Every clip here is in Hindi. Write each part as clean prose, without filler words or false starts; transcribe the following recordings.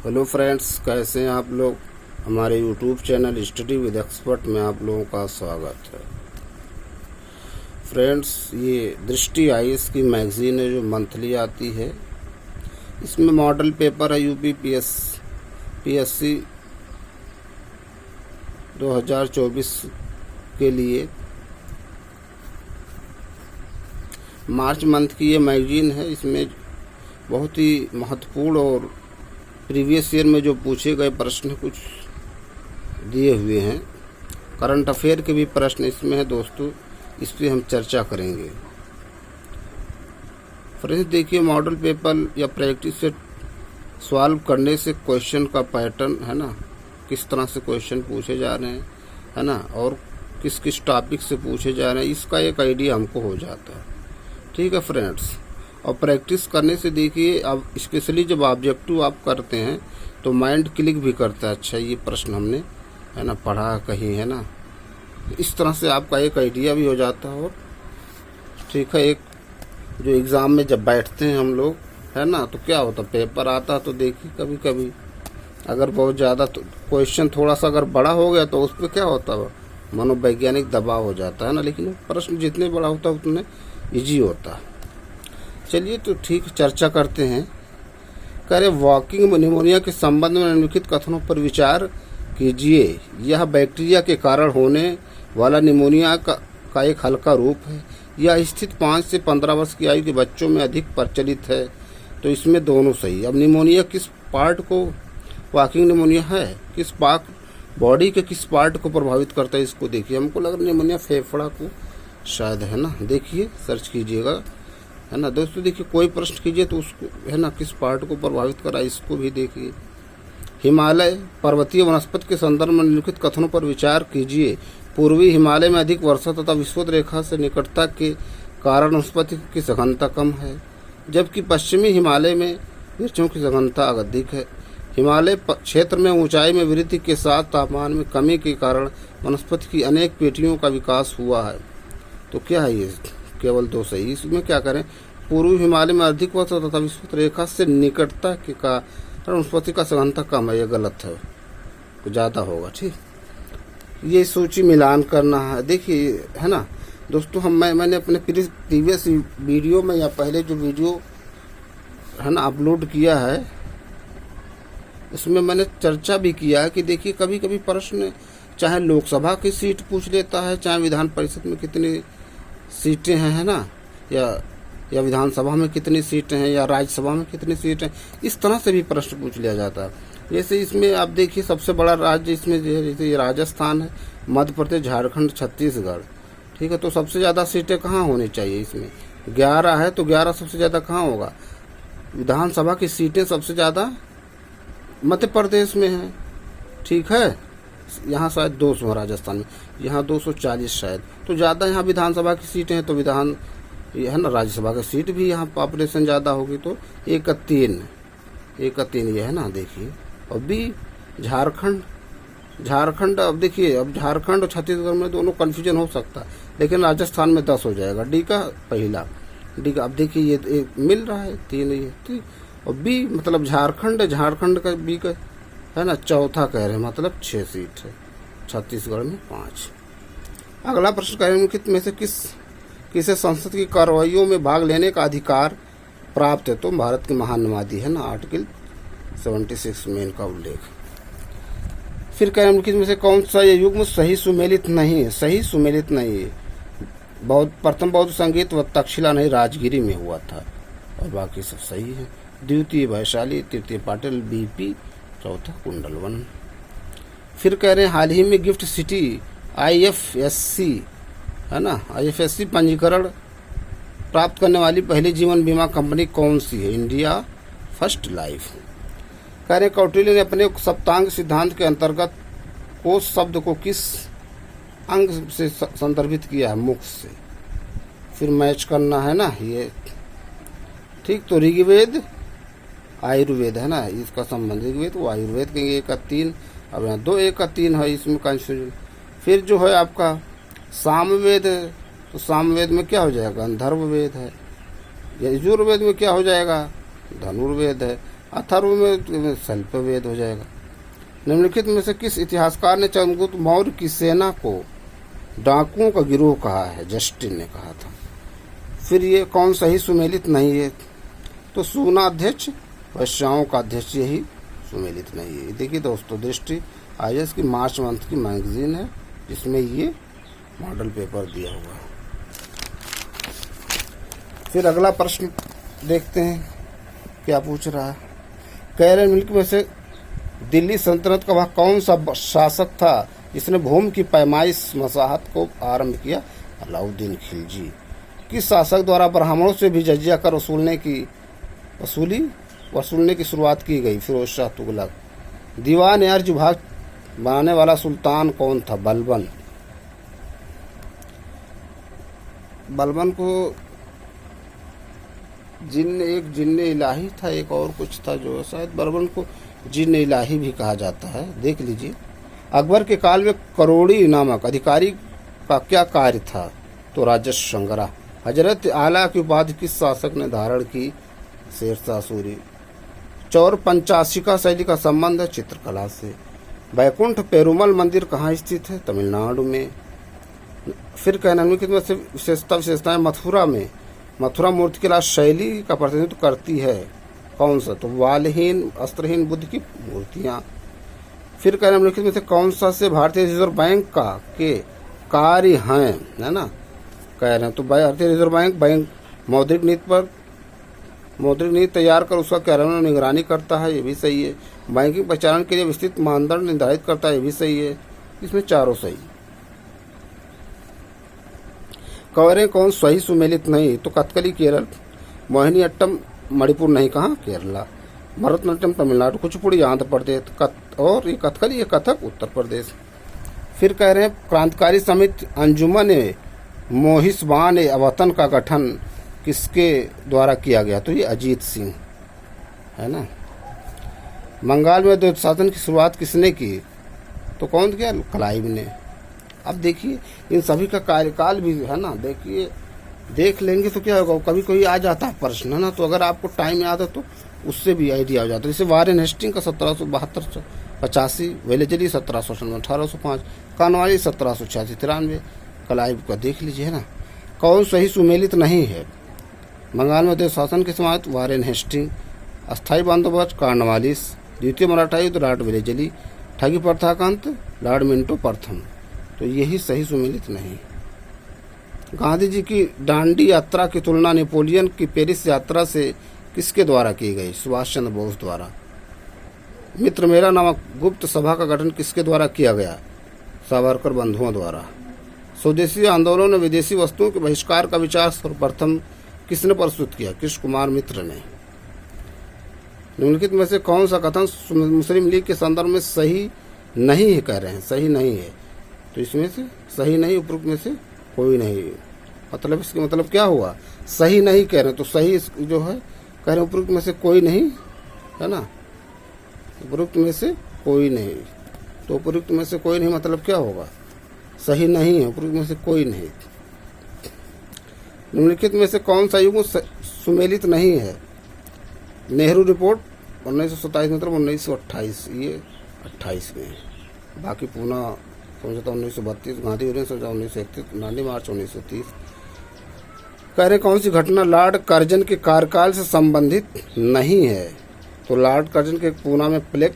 हेलो फ्रेंड्स, कैसे हैं आप लोग। हमारे YouTube channel study with expert में आप लोगों का स्वागत है। फ्रेंड्स, ये दृष्टि आईएएस की मैगज़ीन है जो मंथली आती है। इसमें मॉडल पेपर है यूपी पीएससी 2024 के लिए। मार्च मंथ की ये मैगज़ीन है। इसमें बहुत ही महत्वपूर्ण और प्रीवियस ईयर में जो पूछे गए प्रश्न कुछ दिए हुए हैं। करंट अफेयर के भी प्रश्न इसमें है दोस्तों, इस पर हम चर्चा करेंगे। फ्रेंड्स, देखिए, मॉडल पेपर या प्रैक्टिस से सॉल्व करने से क्वेश्चन का पैटर्न है ना, किस तरह से क्वेश्चन पूछे जा रहे हैं है ना, और किस किस टॉपिक से पूछे जा रहे हैं, इसका एक आइडिया हमको हो जाता है। ठीक है फ्रेंड्स, और प्रैक्टिस करने से देखिए, अब स्पेशली जब ऑब्जेक्टिव आप करते हैं तो माइंड क्लिक भी करता है। अच्छा, ये प्रश्न हमने है ना पढ़ा कहीं, है ना, इस तरह से आपका एक आइडिया भी हो जाता है। और ठीक है, एक जो एग्ज़ाम में जब बैठते हैं हम लोग, है ना, तो क्या होता, पेपर आता है तो देखिए कभी कभी अगर बहुत ज़्यादा तो क्वेश्चन थोड़ा सा अगर बड़ा हो गया तो उस पर क्या होता है, मनोवैज्ञानिक दबाव हो जाता है ना। लेकिन प्रश्न जितने बड़ा होता है उतने ईजी होता है। चलिए तो ठीक, चर्चा करते हैं। कह रहे, वॉकिंग निमोनिया के संबंध में निम्नलिखित कथनों पर विचार कीजिए। यह बैक्टीरिया के कारण होने वाला निमोनिया का एक हल्का रूप है। यह स्थिति 5 से 15 वर्ष की आयु के बच्चों में अधिक प्रचलित है। तो इसमें दोनों सही। अब निमोनिया किस पार्ट को, वॉकिंग निमोनिया है किस बॉडी के किस पार्ट को प्रभावित करता है, इसको देखिए। हमको लग रहा है निमोनिया फेफड़ा को शायद, है ना। देखिए, सर्च कीजिएगा, है ना दोस्तों। देखिए, कोई प्रश्न कीजिए तो उसको, है ना, किस पार्ट को प्रभावित करा, इसको भी देखिए। हिमालय पर्वतीय वनस्पति के संदर्भ में निम्नलिखित कथनों पर विचार कीजिए। पूर्वी हिमालय में अधिक वर्षा तथा विषुवत रेखा से निकटता के कारण वनस्पति की सघनता कम है, जबकि पश्चिमी हिमालय में वृक्षों की सघनता अधिक है। हिमालय क्षेत्र में ऊंचाई में वृद्धि के साथ तापमान में कमी के कारण वनस्पति की अनेक पेटियों का विकास हुआ है। तो क्या है ये, केवल दो सही। इसमें क्या करें, पूर्वी हिमालय में अधिक वर्षा तथा विषुवत रेखा से निकटता के कारण वनस्पति का सघनता कम है, यह गलत है, कुछ ज़्यादा होगा। ठीक, ये सूची मिलान करना है। देखिए, है ना दोस्तों, मैंने अपने प्रीवियस वीडियो में या पहले जो वीडियो है ना अपलोड किया है, इसमें मैंने चर्चा भी किया है कि देखिए, कभी कभी प्रश्न चाहे लोकसभा की सीट पूछ लेता है, चाहे विधान परिषद में कितनी सीटें हैं, है ना, या विधानसभा में कितनी सीटें हैं, या राज्यसभा में कितनी सीटें हैं, इस तरह से भी प्रश्न पूछ लिया जाता है। जैसे इसमें आप देखिए, सबसे बड़ा राज्य इसमें जो है, जैसे ये राजस्थान है, मध्य प्रदेश, झारखंड, छत्तीसगढ़। ठीक है, तो सबसे ज़्यादा सीटें कहाँ होनी चाहिए, इसमें 11 है, तो 11 सबसे ज़्यादा कहाँ होगा। विधानसभा की सीटें सबसे ज़्यादा मध्य प्रदेश में है। ठीक है, यहाँ शायद 200 है राजस्थान में, यहाँ 240 शायद, तो ज़्यादा यहाँ विधानसभा की सीटें हैं। तो विधान ये है ना, राज्यसभा की सीट भी यहाँ पॉपुलेशन ज़्यादा होगी, तो 1 का 3 ये है ना। देखिए, और बी झारखंड, अब देखिए, अब झारखंड और छत्तीसगढ़ में दोनों कन्फ्यूजन हो सकता है, लेकिन राजस्थान में 10 हो जाएगा। डी का पहला, डी का, अब देखिए ये मिल रहा है 3 ये, ठीक। और बी मतलब झारखंड का बी का, है ना, चौथा कह रहे हैं, मतलब 6 सीट है, छत्तीसगढ़ में 5। अगला प्रश्न कह रहे हैं, निम्नलिखित में से किसे संसद की कार्रवाइयों में भाग लेने का अधिकार प्राप्त है। तो भारत के महान नवादी, है ना, आर्टिकल 76 में इनका उल्लेख। फिर कह रहे हैं, निम्नलिखित में से कौन सा ये युग्म सही सुमेलित नहीं है। प्रथम बौद्ध संगीत व तक्षशिला नहीं, राजगिरी में हुआ था, और बाकी सब सही है। द्वितीय वैशाली, तृतीय पाटिल, बीपी, चौथा कुंडलवन। फिर कह रहे हैं, हाल ही में गिफ्ट सिटी IFSC, है ना, IFSC पंजीकरण प्राप्त करने वाली पहली जीवन बीमा कंपनी कौन सी है। India first life. कह रहे, कौटिल्य ने अपने सप्तांग सिद्धांत के अंतर्गत कोश शब्द को किस अंग से संदर्भित किया है, मुख से। फिर मैच करना है ना ये, ठीक। तो ऋग्वेद आयुर्वेद, है ना, इसका संबंध ऋग्वेद वो आयुर्वेद कहेंगे। 1 का 3, अब यहाँ 2 1 का 3 है, इसमें कंफ्यूजन। फिर जो है आपका सामवेद, तो सामवेद में क्या हो जाएगा, गंधर्व वेद है। यजुर्वेद में क्या हो जाएगा, धनुर्वेद है। अथर्व में शल्यवेद हो जाएगा। निम्नलिखित में से किस इतिहासकार ने चंद्रगुप्त मौर्य की सेना को डाकुओं का गिरोह कहा है? जस्टिन ने कहा था। फिर ये कौन सही सुमेलित नहीं है? तो सूना अध्यक्ष वैश्याओं का अध्यक्ष यही सुमेलित नहीं है। देखिए दोस्तों, दृष्टि IAS की मार्च मंथ की मैगजीन है जिसमें ये मॉडल पेपर दिया हुआ है। फिर अगला प्रश्न देखते हैं क्या पूछ रहा है। कह रहे मुल्क में से दिल्ली सल्तनत का वह कौन सा शासक था जिसने भूमि की पैमाइश मसाहत को आरंभ किया? अलाउद्दीन खिलजी। किस शासक द्वारा ब्राह्मणों से भी जजिया कर वसूलने की शुरुआत की गई? फिरोज शाह तुगलक। दीवान अर्ज विभाग बनाने वाला सुल्तान कौन था? बलबन। बलबन को एक जिन्न इलाही था, एक और कुछ था जो शायद बलबन को जिन्न इलाही भी कहा जाता है। देख लीजिए। अकबर के काल में करोड़ी नामक अधिकारी का क्या कार्य था? तो राजस्व संग्रह। हजरत आला की उपाधि किस शासक ने धारण की? शेरशाह सूरी। चौर पंचाशिका शैली का संबंध है चित्रकला से। बैकुंठ पेरुमल मंदिर कहाँ स्थित है? तमिलनाडु में। फिर कहना निम्नलिखित में से विशेषताएं मथुरा मूर्ति कला शैली का प्रतिनिधित्व करती है? कौन सा? तो वालहीन अस्त्रहीन बुद्ध की मूर्तियां। फिर कहना निम्नलिखित में से कौन सा से भारतीय रिजर्व बैंक का के कार्य हैं? है ना, कह रहे हैं। तो भारतीय रिजर्व बैंक मौद्रिक नीति तैयार कर उसका कार्यान्वयन निगरानी करता है, ये भी सही है। बैंकिंग परिचालन के लिए विस्तृत मानदंड निर्धारित करता है, ये भी सही है। इसमें चारों सही। कह कौन सही सुमेलित नहीं? तो कथकली केरल, मोहिनीअट्टम मणिपुर नहीं, कहाँ? केरला। भरतनाट्यम तमिलनाडु, कुचिपुड़ी आंध्र प्रदेश, और ये कथकली ये कथक उत्तर प्रदेश। फिर कह रहे हैं क्रांतिकारी समिति अंजुमन मोहिसबान वतन का गठन किसके द्वारा किया गया? तो ये अजीत सिंह, है ना। बंगाल में द्वैत शासन की शुरुआत किसने की? तो कौन किया? क्लाइव ने। अब देखिए इन सभी का कार्यकाल भी है ना, देखिए देख लेंगे तो क्या होगा। कभी कोई आ जाता है प्रश्न, है ना, तो अगर आपको टाइम याद है तो उससे भी आइडिया हो जाता है। जैसे वारेन हेस्टिंग का 1772-85, वेलेजली 1798, 1805, कानवाली 1786, 93, क्लाइव का देख लीजिए, है ना। कौन सही सुमेलित नहीं है? बंगाल में द्वैत शासन की समाप्त वारेन हेस्टिंग, अस्थायी बंदोबस्त कार्नवालिस, द्वितीय मराठा युद्ध लॉर्ड वेलेजली, ठगी प्रथा का अंत लॉर्ड मिंटो प्रथम। तो यही सही सुमेलित नहीं। गांधी जी की डांडी यात्रा की तुलना नेपोलियन की पेरिस यात्रा से किसके द्वारा की गई? सुभाष चंद्र बोस द्वारा। मित्र मेला नामक गुप्त सभा का गठन किसके द्वारा किया गया? सावरकर बंधुओं द्वारा। स्वदेशी आंदोलन में विदेशी वस्तुओं के बहिष्कार का विचार सर्वप्रथम किसने प्रस्तुत किया? कृष्ण कुमार मित्र ने। निम्नलिखित में से कौन सा कथन मुस्लिम लीग के संदर्भ में सही नहीं है? कह रहे हैं सही नहीं है। तो इसमें से सही नहीं, उपरोक्त में से कोई नहीं। मतलब इसका मतलब क्या हुआ? सही नहीं कह रहे हैं, तो सही जो है कह रहे हैं उपरोक्त में से कोई नहीं, है ना। उपरोक्त में से कोई नहीं, तो उपरोक्त में से कोई नहीं मतलब क्या होगा? सही नहीं है, उपरोक्त में से कोई नहीं। निम्नलिखित में से कौन सा युग सुमेलित नहीं है? नेहरू रिपोर्ट 1927 मतलब 1928, ये 28 में। बाकी पूना समझौता 1932, गांधी यूनियन समझौता 1931, दांडी मार्च 1930। कह रहे कौन सी घटना लॉर्ड कर्जन के कार्यकाल से संबंधित नहीं है? तो लॉर्ड कर्जन के पूना में प्लेग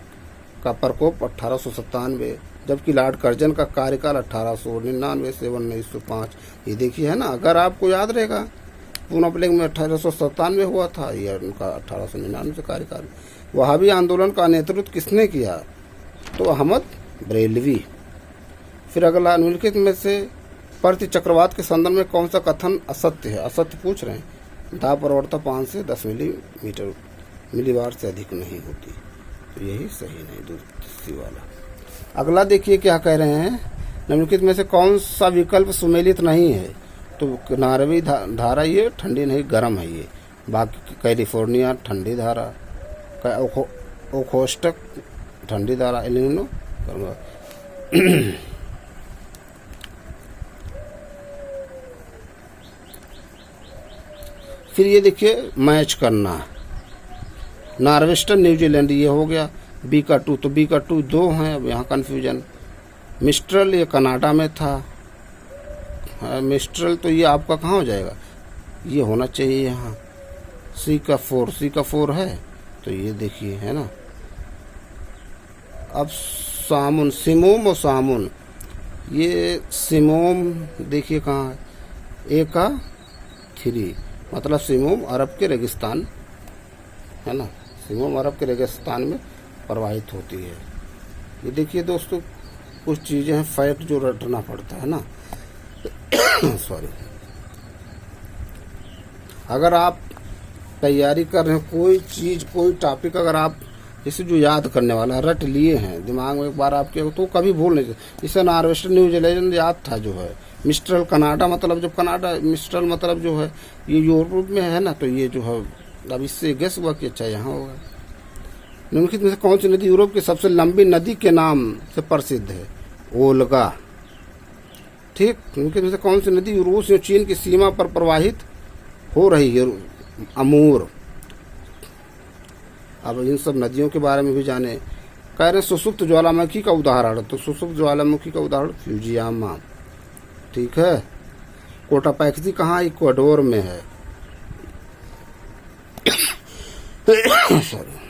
का प्रकोप 1897, जबकि लॉर्ड कर्जन का कार्यकाल 1899 से 1905। ये देखिए, है ना, अगर आपको याद रहेगा पूना प्लेग में 1897 हुआ था, ये उनका 1899 से कार्यकाल। वहाबी आंदोलन का नेतृत्व किसने किया? तो अहमद बरेलवी। फिर अगला निम्नलिखित में से प्रति चक्रवात के संदर्भ में कौन सा कथन असत्य है? असत्य पूछ रहे हैं। दाब प्रवणता 5 से 10 मिलीबार से अधिक नहीं होती, तो यही सही नहीं, दूसरी वाला। अगला देखिए क्या कह रहे हैं। निम्नलिखित में से कौन सा विकल्प सुमेलित नहीं है? तो नारवी धारा ये ठंडी नहीं गर्म है ये। बाकी कैलिफोर्निया ठंडी धारा, ओखोस्टक ठंडी धारा, एलिनो फिर ये देखिए मैच करना, नॉर्वेस्टर्न न्यूजीलैंड ये हो गया। बी का 2, तो बी का 2 2 हैं, अब यहाँ कन्फ्यूजन। मिस्ट्रल ये कनाडा में था। मिस्ट्रल तो ये आपका कहाँ हो जाएगा, ये होना चाहिए यहाँ। सी का 4, सी का 4 है तो ये देखिए है ना। अब सामुन, सिमोम और सामुन, ये सिमोम देखिए कहाँ है, ए का 3, मतलब सिमोम अरब के रेगिस्तान है ना, सिमोम अरब के रेगिस्तान में प्रवाहित होती है। ये देखिए दोस्तों, कुछ चीज़ें हैं फैक्ट जो रटना पड़ता है ना। सॉरी, अगर आप तैयारी कर रहे हैं कोई चीज़, कोई टॉपिक, अगर आप जैसे जो याद करने वाला रट लिए हैं दिमाग में एक बार आपके, तो कभी भूल नहीं। जैसे नॉर्वेस्टर्न न्यूजीलैंड याद था जो है, मिस्ट्रल कनाडा, मतलब जो कनाडा, मिस्ट्रल मतलब जो है ये यूरोप में है ना, तो ये जो है अब इससे गेस हुआ कि अच्छा यहाँ होगा। निम्नलिखित में से कौन सी नदी यूरोप की सबसे लंबी नदी के नाम से प्रसिद्ध है? ओल्गा। ठीक, निम्नलिखित में से कौन सी नदी रूस और चीन की सीमा पर प्रवाहित हो रही है? अमूर। अब इन सब नदियों के बारे में भी जाने। कह रहे सुसुप्त ज्वालामुखी का उदाहरण, तो सुसुप्त ज्वालामुखी का उदाहरण फ्यूजियामा। ठीक है। कोटापैक्सी कहाँ? इक्वाडोर में है। सॉरी।